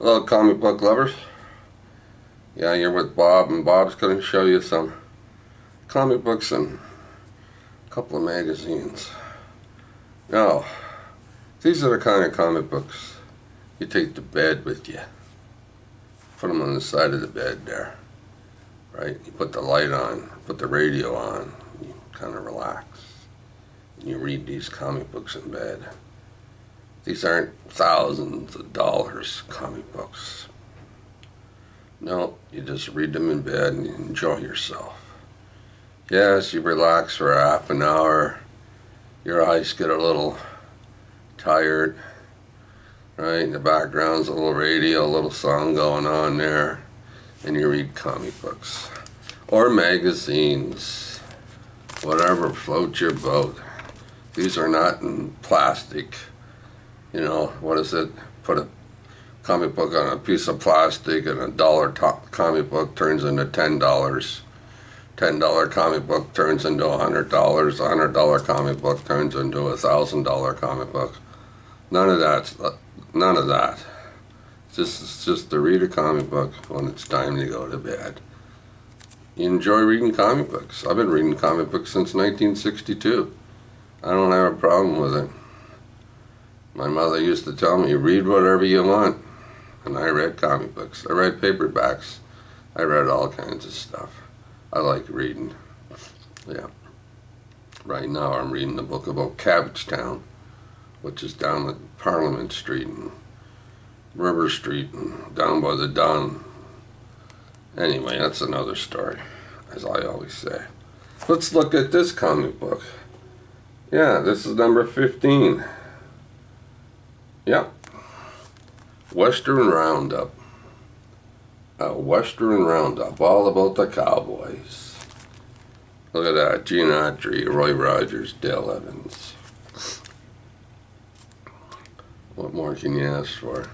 Hello, comic book lovers. Yeah, you're with Bob, and Bob's going to show you some comic books and a couple of magazines. Now, these are the kind of comic books you take to bed with you. Put them on the side of the bed there, right? You put the light on, put the radio on, you kind of relax. And you read these comic books in bed. These aren't thousands of dollars comic books. No, you just read them in bed and you enjoy yourself. Yes, you relax for half an hour. Your eyes get a little tired, right? In the background's a little radio, a little song going on there. And you read comic books. Or magazines. Whatever floats your boat. These are not in plastic. You know, what is it? Put a comic book on a piece of plastic and $1 comic book turns into $10. $10 comic book turns into $100. $100 comic book turns into $1,000 comic book. None of that. None of that. It's just to read a comic book when it's time to go to bed. You enjoy reading comic books. I've been reading comic books since 1962. I don't have a problem with it. My mother used to tell me, read whatever you want. And I read comic books. I read paperbacks. I read all kinds of stuff. I like reading. Yeah. Right now I'm reading a book about Cabbagetown, which is down at Parliament Street and River Street and down by the Don. Anyway, that's another story, as I always say. Let's look at this comic book. Yeah, this is number 15. Yep. Western Roundup. A Western Roundup, all about the cowboys. Look at that, Gene Autry, Roy Rogers, Dale Evans. What more can you ask for?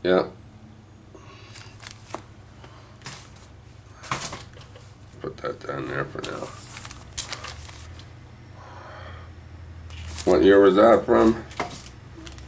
Yeah. Put that down there for now. What year was that from?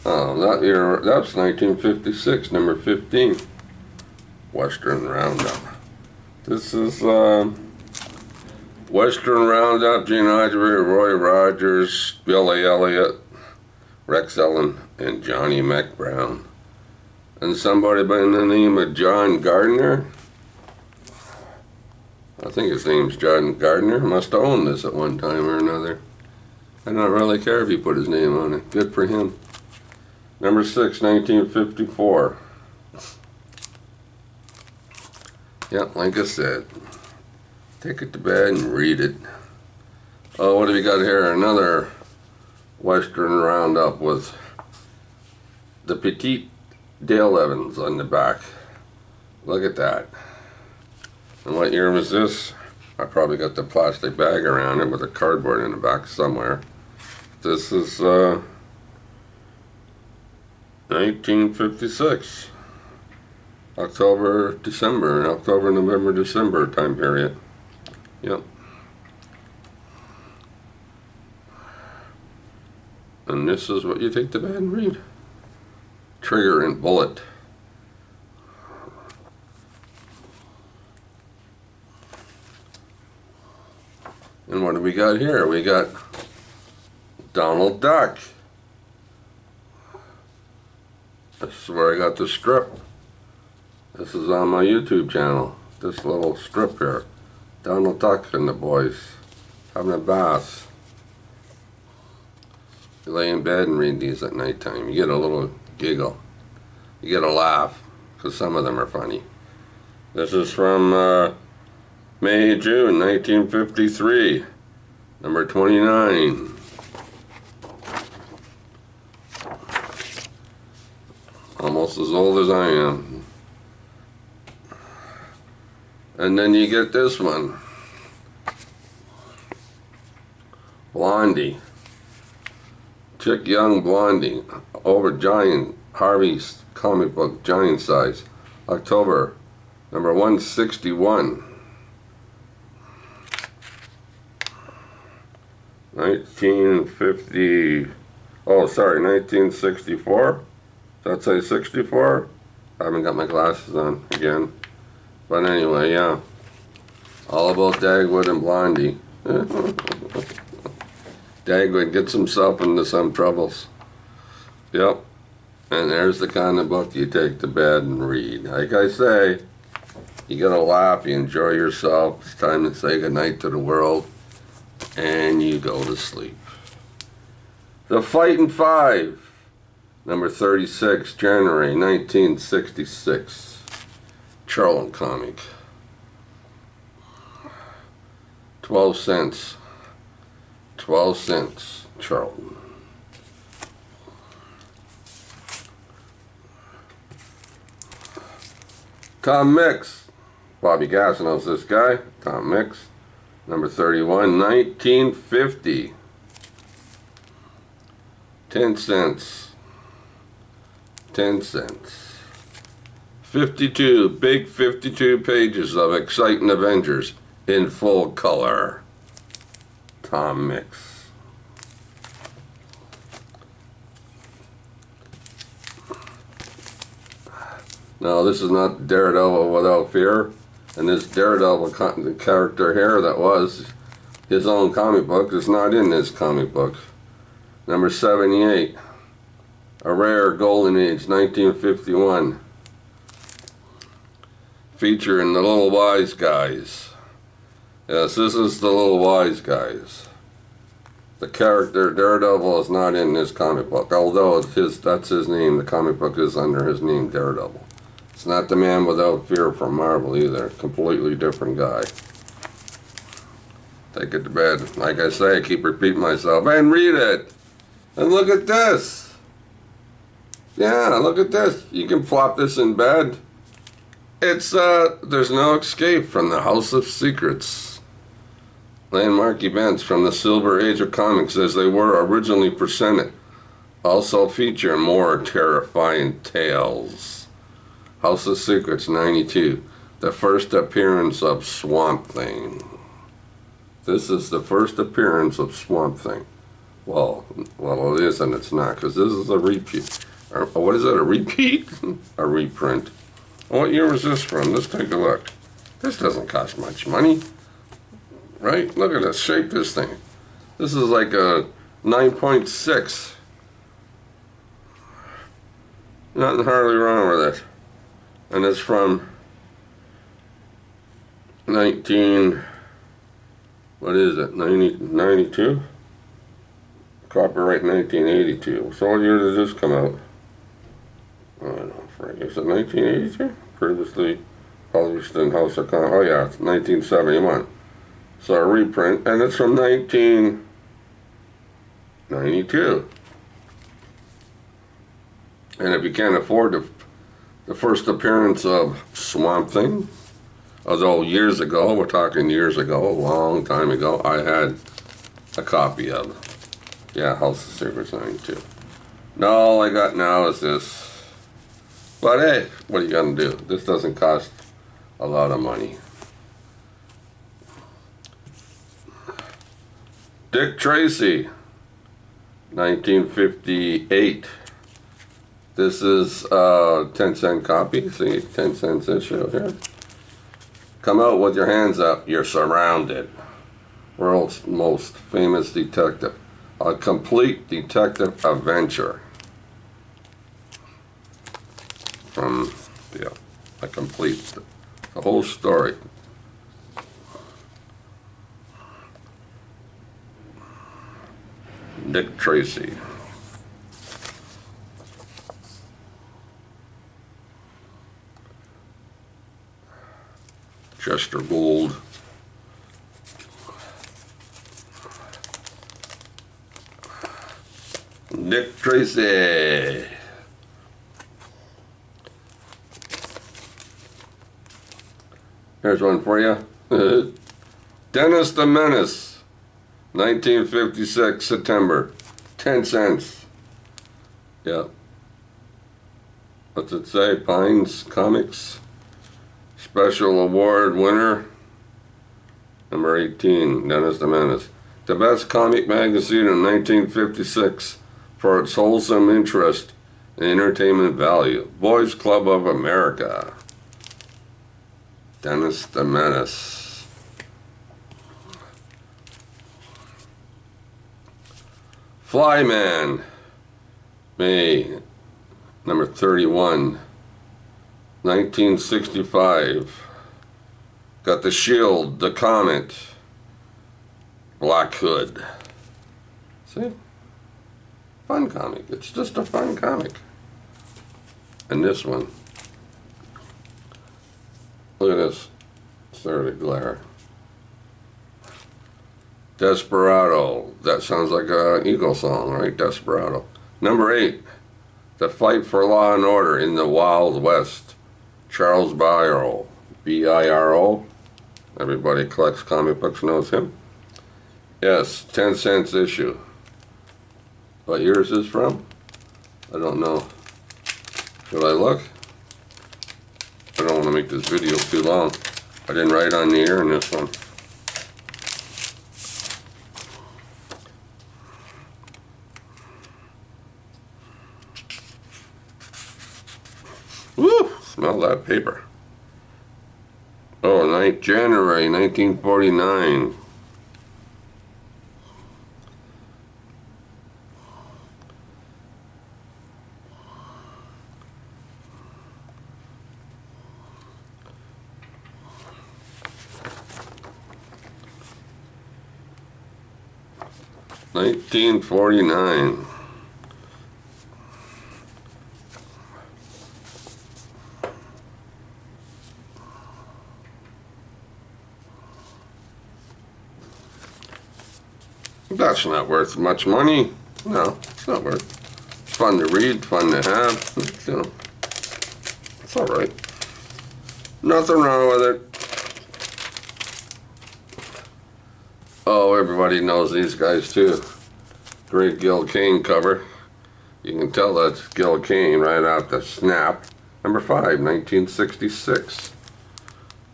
Oh, that year, that's 1956, number 15. Western Roundup. This is Western Roundup, Gene Autry, Roy Rogers, Billy Elliot, Rex Ellen, and Johnny Mac Brown. And somebody by the name of John Gardner. I think his name's John Gardner. Must have owned this at one time or another. I don't really care if he put his name on it. Good for him. Number 6, 1954. Yep, like I said, take it to bed and read it. Oh, what have we got here? Another Western Roundup with the petite Dale Evans on the back. Look at that. And what year was this? I probably got the plastic bag around it with a cardboard in the back somewhere. This is 1956. October, November, December time period. Yep. And this is what you take to bed and read. Trigger and Bullet. And what do we got here? We got Donald Duck. This is where I got the strip. This is on my YouTube channel. This little strip here. Donald Duck and the boys having a bath. You lay in bed and read these at nighttime. You get a little giggle. You get a laugh, because some of them are funny. This is from May, June 1953. Number 29. Almost as old as I am. And then you get this one. Blondie. Chick Young Blondie. Over Giant. Harvey's comic book, Giant Size. October. Number 161. 1950. Oh, sorry, 1964. Does that say 64? I haven't got my glasses on again. But anyway, yeah. All about Dagwood and Blondie. Dagwood gets himself into some troubles. Yep. And there's the kind of book you take to bed and read. Like I say, you get a laugh, you enjoy yourself. It's time to say goodnight to the world. And you go to sleep. The Fightin' Five. Number 36, January 1966. Charlton comic. 12 cents. 12 cents, Charlton. Tom Mix. Bobby Gass knows this guy. Tom Mix. Number 31, 1950. 10 cents. 10 cents. 52, big 52 pages of exciting Avengers in full color. Tom Mix. No, this is not Daredevil Without Fear. And this Daredevil character here that was his own comic book is not in this comic book. Number 78. A Rare Golden Age, 1951. Featuring the Little Wise Guys. Yes, this is the Little Wise Guys. The character Daredevil is not in this comic book, although it's that's his name. The comic book is under his name, Daredevil. It's not the Man Without Fear from Marvel either. Completely different guy. Take it to bed. Like I say, I keep repeating myself. And read it! And look at this! Yeah, look at this. You can plop this in bed. It's, there's no escape from the House of Secrets. Landmark events from the Silver Age of comics as they were originally presented. Also feature more terrifying tales. House of Secrets, 92. The first appearance of Swamp Thing. This is the first appearance of Swamp Thing. Well, it is and it's not, because this is a repeat. Or, what is it, a repeat? A reprint. What year was this from? Let's take a look. This doesn't cost much money. Right? Look at this, shape this thing. This is like a 9.6. Nothing hardly wrong with it. And it's from 92? Copyright 1982. So what year did this come out? I don't know, Frank. Is it 1982? Previously published in House of Comics. Oh yeah, it's 1971. So a reprint, and it's from 1992. And if you can't afford the first appearance of Swamp Thing, although years ago, we're talking years ago, a long time ago, I had a copy of it. Yeah, House of Secrets 92. Now all I got now is this. But hey, what are you gonna do? This doesn't cost a lot of money. Dick Tracy, 1958. This is a 10-cent copy. See, 10 cents issue here. Come out with your hands up. You're surrounded. World's most famous detective. A complete detective adventure. From, yeah, a complete, the whole story. Dick Tracy. Chester Gould. Dick Tracy. Here's one for you. Dennis the Menace. 1956, September. 10 cents. Yeah. What's it say? Pines Comics. Special Award winner. Number 18, Dennis the Menace. The best comic magazine in 1956 for its wholesome interest Entertainment value. Boys Club of America. Dennis the Menace. Flyman. May number 31. 1965. Got the Shield, the Comet, Black Hood. See? Fun comic. It's just a fun comic. And this one. Look at this. Stare at glare. Desperado. That sounds like an Eagle song, right? Desperado. Number 8. The Fight for Law and Order in the Wild West. Charles Biro. B-I-R-O. Everybody collects comic books knows him. Yes, 10 cents issue. What year is this from? I don't know. Should I look? I don't want to make this video too long. I didn't write on the air in this one. Woo! Smell that paper. Oh, January 1949. $19.49. That's not worth much money. No, it's not worth. It's fun to read, fun to have. You know, it's all right. Nothing wrong with it. Oh, everybody knows these guys too. Great Gil Kane cover. You can tell that's Gil Kane right out the snap. Number 5, 1966.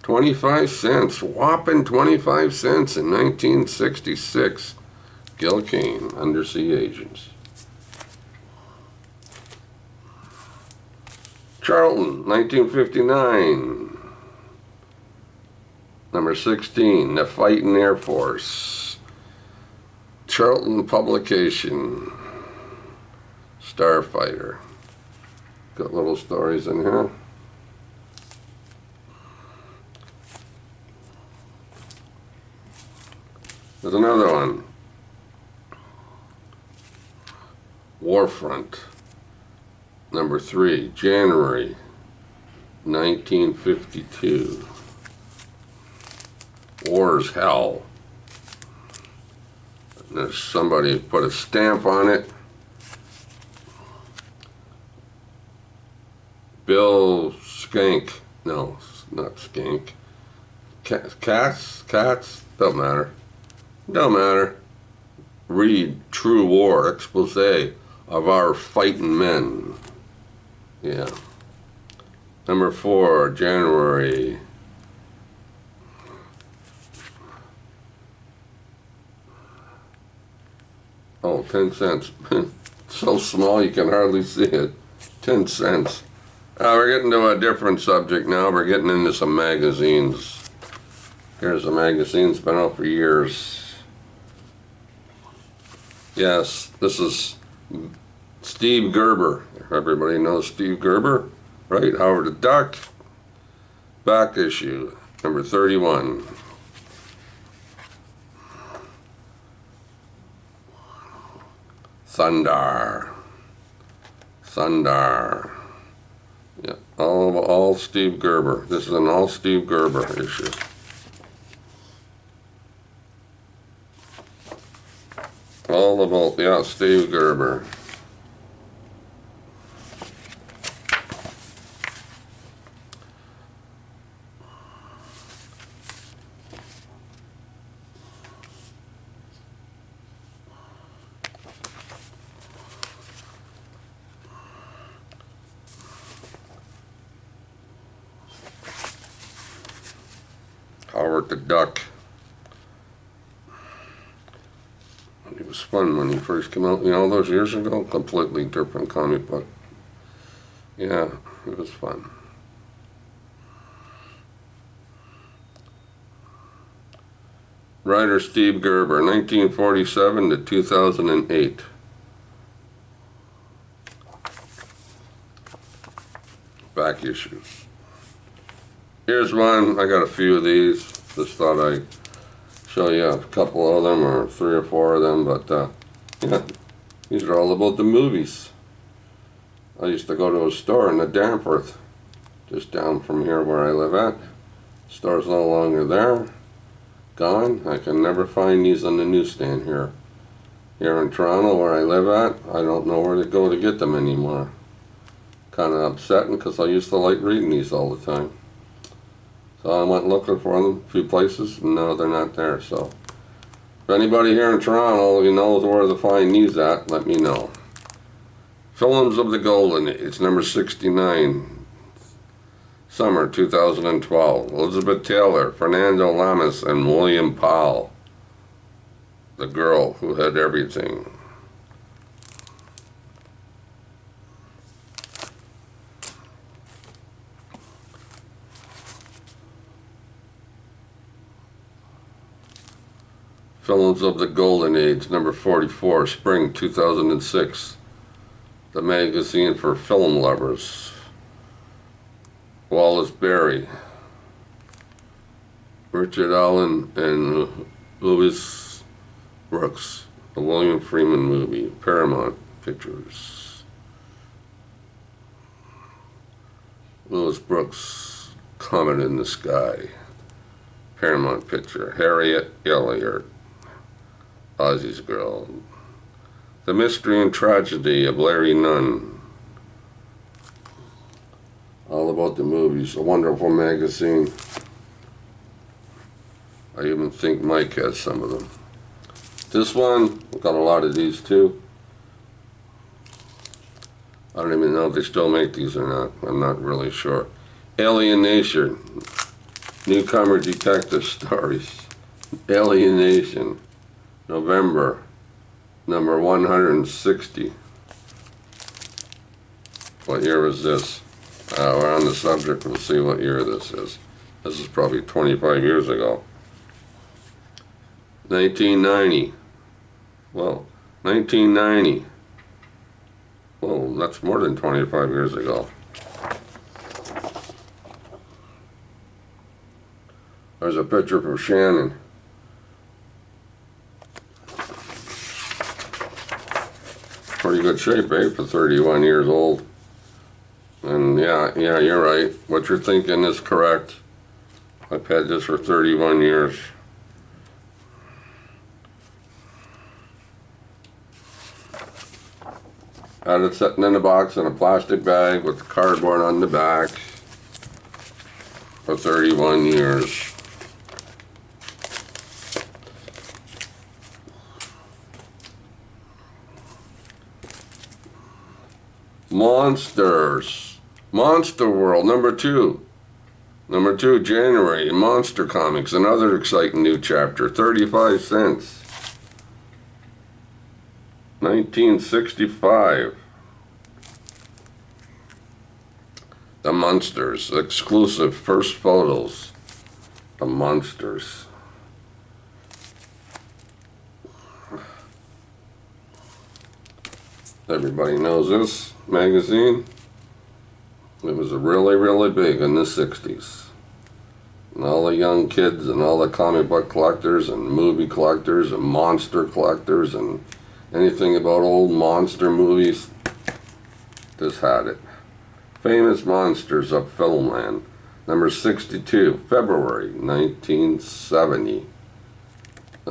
25 cents. Whopping 25 cents in 1966. Gil Kane, Undersea Agents. Charlton, 1959. Number 16, The Fighting Air Force. Charlton Publication. Starfighter. Got little stories in here. There's another one. Warfront. Number 3, January 1952. War's Hell. And there's somebody put a stamp on it. Bill Skank. No, not Skank. Cats? Don't matter. Don't matter. Read True War Expose of Our Fighting Men. Yeah. Number 4, January. Oh, 10 cents. So small you can hardly see it. 10 cents. We're getting to a different subject now. We're getting into some magazines. Here's a magazine that's been out for years. Yes, this is Steve Gerber. Everybody knows Steve Gerber, right? Howard the Duck. Back issue, number 31. Sundar. Yeah, all Steve Gerber. This is an all Steve Gerber issue. All about, yeah, Steve Gerber. Howard the Duck. It was fun when he first came out, you know, those years ago. Completely different comic book. Yeah, it was fun. Writer Steve Gerber, 1947 to 2008. Back issues. Here's one. I got a few of these. Just thought I'd show you a couple of them, or 3 or 4 of them. But yeah, these are all about the movies. I used to go to a store in the Danforth, just down from here where I live at. Store's no longer there. Gone. I can never find these on the newsstand here. Here in Toronto where I live at, I don't know where to go to get them anymore. Kind of upsetting because I used to like reading these all the time. So I went looking for them a few places, and no, they're not there. So if anybody here in Toronto knows where to find these at, let me know. Films of the Golden Age, number 69, summer 2012. Elizabeth Taylor, Fernando Lamas, and William Powell. The Girl Who Had Everything. Films of the Golden Age, number 44, spring 2006. The magazine for film lovers. Wallace Berry, Richard Allen, and Louis Brooks. A William Freeman movie. Paramount Pictures. Louis Brooks, Comet in the Sky. Paramount Picture. Harriet Elliott, Ozzy's Girl. The Mystery and Tragedy of Larry Nunn. All about the movies. A wonderful magazine. I even think Mike has some of them. This one, I've got a lot of these too. I don't even know if they still make these or not. I'm not really sure. Alienation. Newcomer Detective Stories. Alienation. November. Number 160. What year was this? We're on the subject. We'll see what year this is. This is probably 25 years ago. 1990. Well, 1990. Well, that's more than 25 years ago. There's a picture from Shannon. Pretty good shape, eh, for 31 years old. And yeah, you're right. What you're thinking is correct. I've had this for 31 years. Had it sitting in a box in a plastic bag with cardboard on the back for 31 years. Monsters. Monster World, number 2. Number 2, January, Monster Comics, another exciting new chapter, 35 cents. 1965. The Monsters, exclusive first photos. The Monsters. Everybody knows this magazine. It was really, really big in the 60s. And all the young kids and all the comic book collectors and movie collectors and monster collectors and anything about old monster movies, this had it. Famous Monsters of Filmland, number 62, February 1970.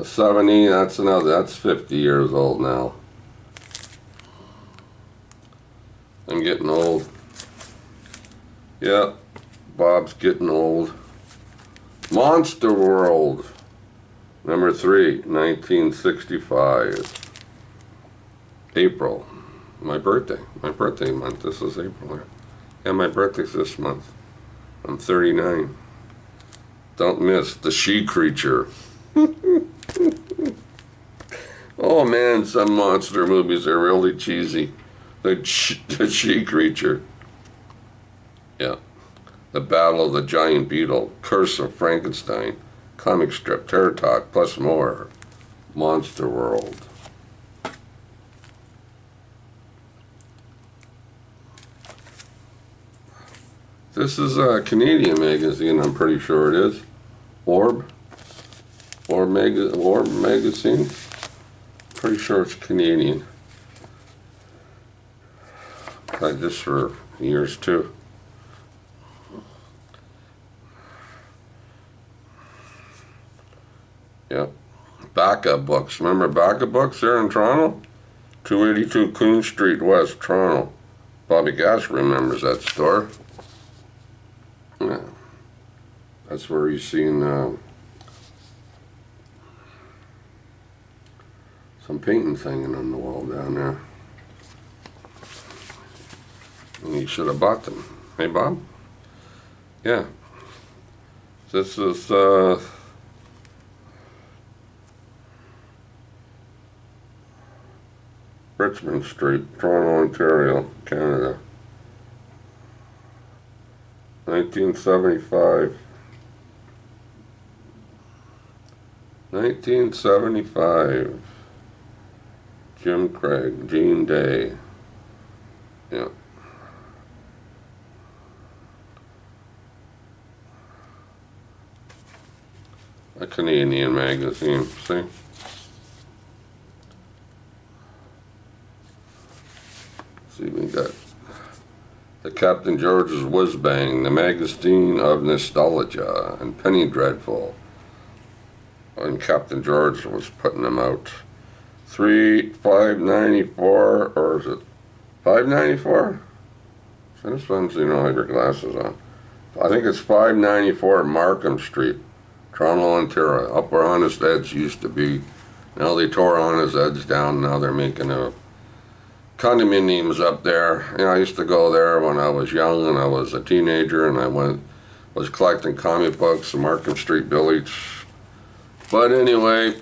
70, that's 50 years old now. I'm getting old. Yeah, Bob's getting old. Monster World, number 3, 1965. April, my birthday month. This is April. Yeah, my birthday's this month. I'm 39. Don't miss The She Creature. Oh man, some monster movies are really cheesy. The She Creature. Yeah. The Battle of the Giant Beetle, Curse of Frankenstein, comic strip, Terror Talk, plus more. Monster World. This is a Canadian magazine, I'm pretty sure it is. Orb magazine. Pretty sure it's Canadian. Had this for years too. Yep. Bacca Books. Remember Bacca Books there in Toronto? 282 Queen Street West, Toronto. Bobby Gash remembers that store. Yeah. That's where he's seen some paintings hanging on the wall down there. And he should have bought them. Hey, Bob? Yeah. This is Richmond Street, Toronto, Ontario, Canada. 1975. 1975. Jim Craig, Gene Day. Yeah. A Canadian magazine, see? See, we got the Captain George's Whiz Bang, the magazine of nostalgia, and Penny Dreadful. And Captain George was putting them out. $5.94, or is it $5.94? So this one's, you know, have your glasses on. I think it's $5.94 Markham Street, Toronto, Ontario. Up where Honest Ed's used to be. Now they tore Honest Ed's down. Now they're making a condominiums up there. You know, I used to go there when I was young and I was a teenager, and I was collecting comic books in Markham Street Village. But anyway,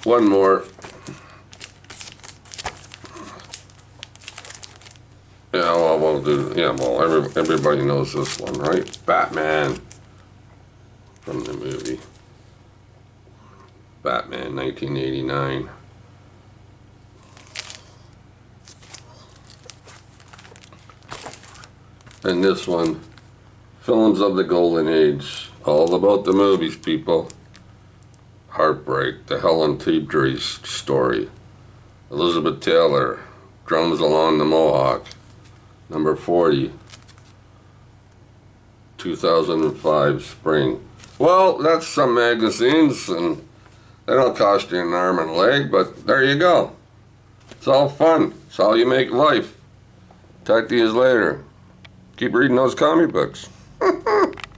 one more. Yeah, well, we'll do. Yeah, well, everybody knows this one, right? Batman from the movie Batman, 1989. And this one, Films of the Golden Age, all about the movies, people. Heartbreak, the Helen Tedry's story. Elizabeth Taylor, Drums Along the Mohawk, number 40, 2005 spring. Well, that's some magazines, and they don't cost you an arm and a leg, but there you go. It's all fun. It's how you make life. Talk to you later. Keep reading those comic books.